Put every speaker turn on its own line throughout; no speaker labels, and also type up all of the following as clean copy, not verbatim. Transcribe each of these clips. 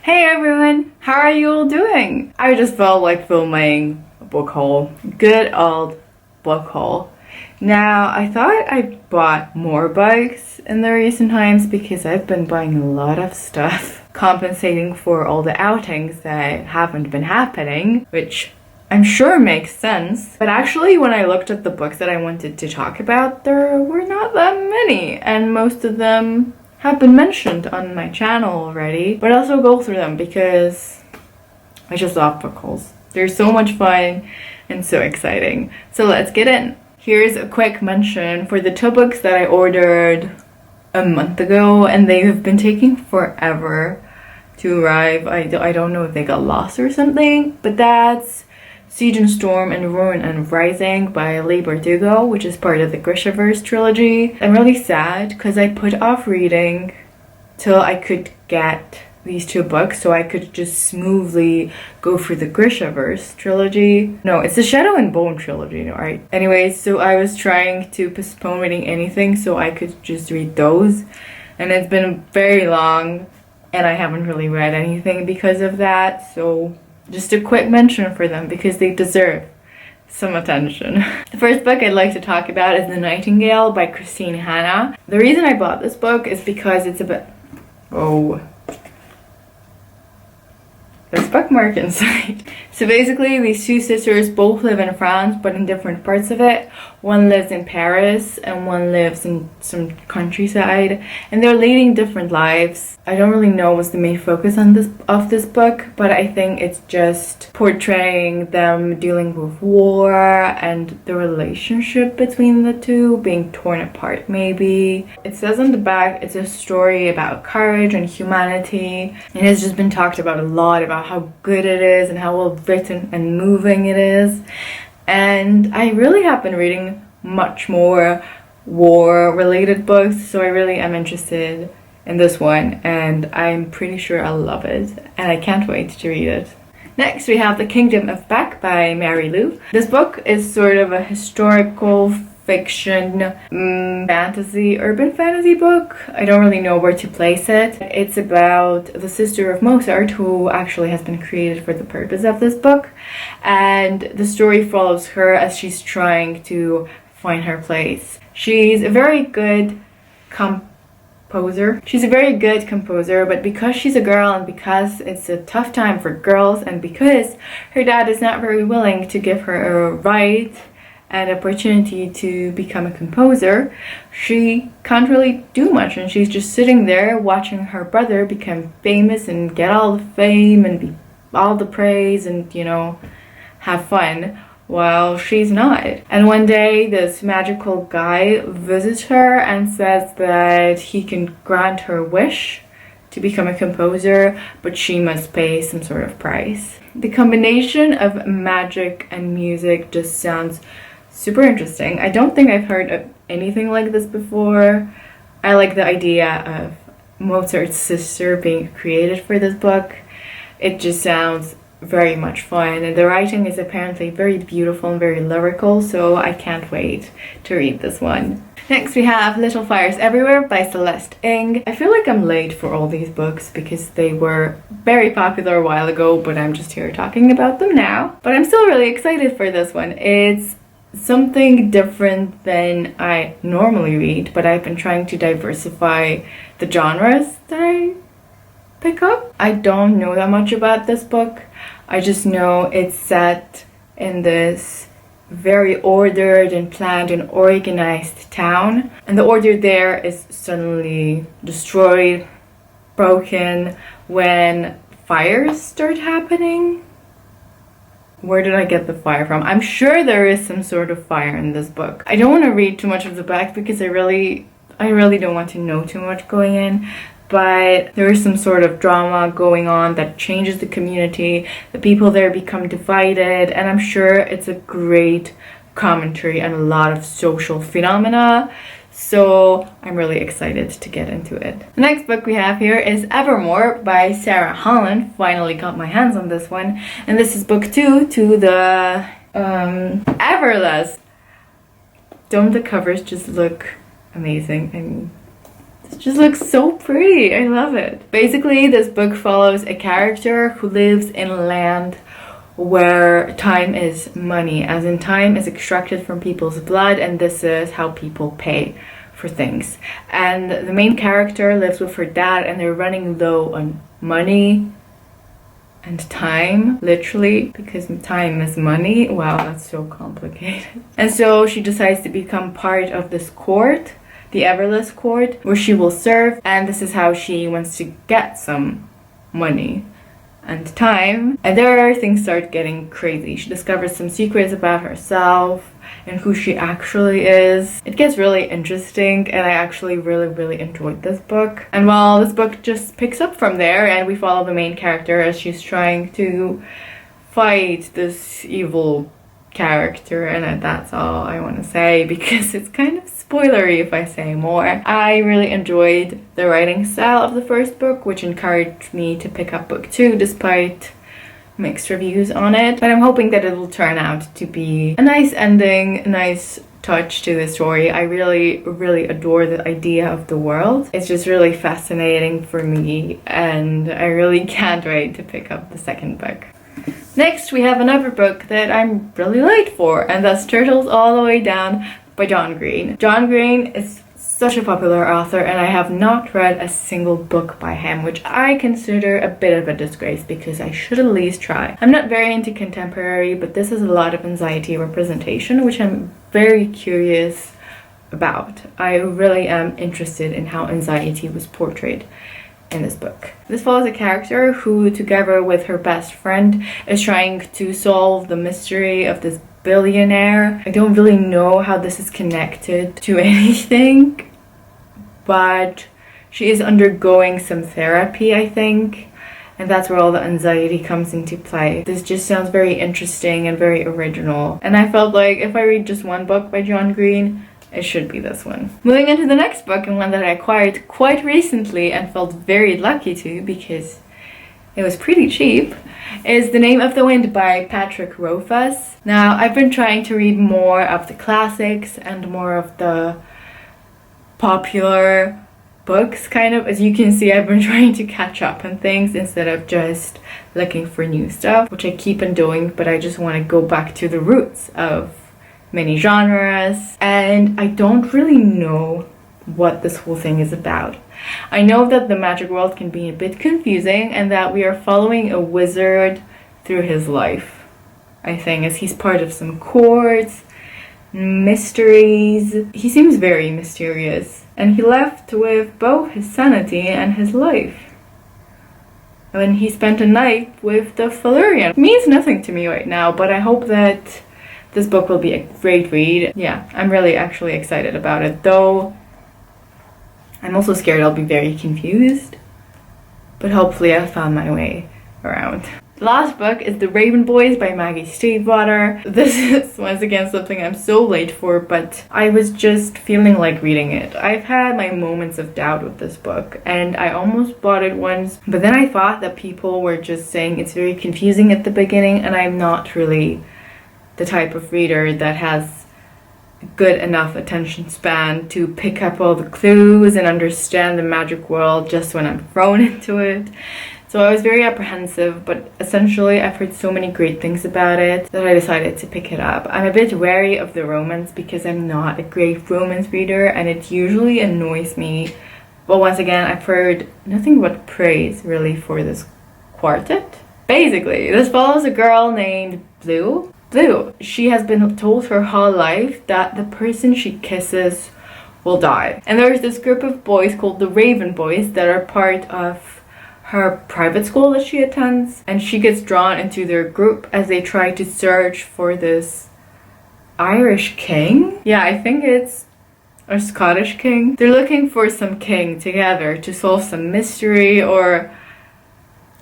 Hey everyone, how are you all doing? I just felt like filming a book haul. Good old book haul. Now, I thought I bought more books in the recent times because I've been buying a lot of stuff, compensating for all the outings that haven't been happening, which I'm sure makes sense. But actually, when I looked at the books that I wanted to talk about, there were not that many, and most of them have been mentioned on my channel already, but I'll also go through them because I just love book hauls. They're so much fun and so exciting. So let's get in. Here's a quick mention for the two books that I ordered a month ago and they have been taking forever to arrive. I don't know if they got lost or something, but that's Siege and Storm and Ruin and Rising by Leigh Bardugo, which is part of the Grishaverse trilogy. I'm really sad because I put off reading till I could get these two books so I could just smoothly go through the Grishaverse trilogy. No, it's the Shadow and Bone trilogy, right? Anyways, so I was trying to postpone reading anything so I could just read those. And it's been very long and I haven't really read anything because of that, so just a quick mention for them because they deserve some attention. The first book I'd like to talk about is The Nightingale by Christine Hanna. The reason I bought this book is because it's about... Oh. There's a bookmark inside. So basically, these two sisters both live in France, but in different parts of it. One lives in Paris and one lives in some countryside, and they're leading different lives. I don't really know what's the main focus on this book, but I think it's just portraying them dealing with war and the relationship between the two being torn apart maybe. It says on the back it's a story about courage and humanity, and it's just been talked about a lot about how good it is and how well written and moving it is. And I really have been reading much more war-related books, so I really am interested in this one, and I'm pretty sure I'll love it, and I can't wait to read it. Next, we have The Kingdom of Beck by Mary Lou. This book is sort of a historical fiction, urban fantasy book. I don't really know where to place it. It's about the sister of Mozart, who actually has been created for the purpose of this book, and the story follows her as she's trying to find her place. She's a very good composer. But because she's a girl and because it's a tough time for girls and because her dad is not very willing to give her a right and opportunity to become a composer, she can't really do much, and she's just sitting there watching her brother become famous and get all the fame and be all the praise and, you know, have fun while she's not. And one day this magical guy visits her and says that he can grant her wish to become a composer, but she must pay some sort of price. The combination of magic and music just sounds super interesting. I don't think I've heard of anything like this before. I like the idea of Mozart's sister being created for this book. It just sounds very much fun, and the writing is apparently very beautiful and very lyrical, so I can't wait to read this one. Next we have Little Fires Everywhere by Celeste Ng. I feel like I'm late for all these books because they were very popular a while ago, but I'm just here talking about them now. But I'm still really excited for this one. It's something different than I normally read, but I've been trying to diversify the genres that I pick up. I don't know that much about this book. I just know it's set in this very ordered and planned and organized town, and the order there is suddenly destroyed, broken when fires start happening. Where did I get the fire from? I'm sure there is some sort of fire in this book. I don't want to read too much of the back because I really don't want to know too much going in, but there is some sort of drama going on that changes the community. The people there become divided, and I'm sure it's a great commentary on a lot of social phenomena. So I'm really excited to get into it. The next book we have here is Evermore by Sarah Holland. Finally got my hands on this one. And this is book 2 to the Everless. Don't the covers just look amazing? I mean, It just looks so pretty. I love it. Basically, this book follows a character who lives in a land where time is money, as in time is extracted from people's blood, and this is how people pay for things. And the main character lives with her dad, and they're running low on money and time, literally, because time is money. Wow, that's so complicated. And so she decides to become part of this court, the Everless court, where she will serve, and this is how she wants to get some money and time. And there things start getting crazy. She discovers some secrets about herself and who she actually is. It gets really interesting, and I actually really enjoyed this book. And well, this book just picks up from there, and we follow the main character as she's trying to fight this evil character, and that's all I want to say because it's kind of spoilery if I say more. I really enjoyed the writing style of the first book, which encouraged me to pick up book 2 despite mixed reviews on it, but I'm hoping that it will turn out to be a nice ending, a nice touch to the story. I really adore the idea of the world. It's just really fascinating for me, and I really can't wait to pick up the second book. Next, we have another book that I'm really late for, and that's Turtles All the Way Down by John Green. John Green is such a popular author, and I have not read a single book by him, which I consider a bit of a disgrace because I should at least try. I'm not very into contemporary, but this is a lot of anxiety representation, which I'm very curious about. I really am interested in how anxiety was portrayed in this book. This follows a character who, together with her best friend, is trying to solve the mystery of this billionaire. I don't really know how this is connected to anything, but she is undergoing some therapy, I think, and that's where all the anxiety comes into play. This just sounds very interesting and very original, and I felt like if I read just one book by John Green, it should be this one. Moving into the next book, and one that I acquired quite recently and felt very lucky to because it was pretty cheap, is The Name of the Wind by Patrick Rothfuss. Now, I've been trying to read more of the classics and more of the popular books, kind of. As you can see, I've been trying to catch up on things instead of just looking for new stuff, which I keep on doing, but I just want to go back to the roots of many genres, and I don't really know what this whole thing is about. I know that the magic world can be a bit confusing and that we are following a wizard through his life, I think, as he's part of some courts, mysteries. He seems very mysterious, and he left with both his sanity and his life when he spent a night with the Valerian. It means nothing to me right now, but I hope that this book will be a great read. Yeah, I'm really actually excited about it, though I'm also scared I'll be very confused, but hopefully I found my way around. The last book is The Raven Boys by Maggie Stiefvater. This is once again something I'm so late for, but I was just feeling like reading it. I've had my moments of doubt with this book, and I almost bought it once, but then I thought that people were just saying it's very confusing at the beginning, and I'm not really the type of reader that has good enough attention span to pick up all the clues and understand the magic world just when I'm thrown into it. So I was very apprehensive, but essentially I've heard so many great things about it that I decided to pick it up. I'm a bit wary of the romance because I'm not a great romance reader, and it usually annoys me. But once again, I've heard nothing but praise really for this quartet. Basically, this follows a girl named Blue. She has been told her whole life that the person she kisses will die. And there's this group of boys called the Raven Boys that are part of her private school that she attends. And she gets drawn into their group as they try to search for this Irish king. Yeah, I think it's a Scottish king. They're looking for some king together to solve some mystery, or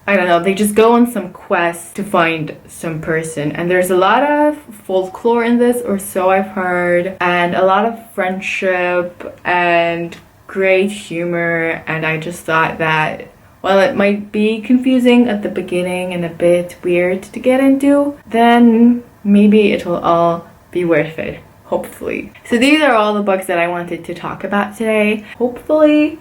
I don't know, they just go on some quest to find some person. And there's a lot of folklore in this, or so I've heard, and a lot of friendship and great humor. And I just thought that while it might be confusing at the beginning and a bit weird to get into, then maybe it'll all be worth it, hopefully. So these are all the books that I wanted to talk about today. Hopefully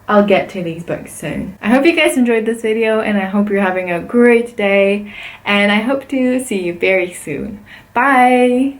I'll get to these books soon. I hope you guys enjoyed this video, and I hope you're having a great day, and I hope to see you very soon. Bye!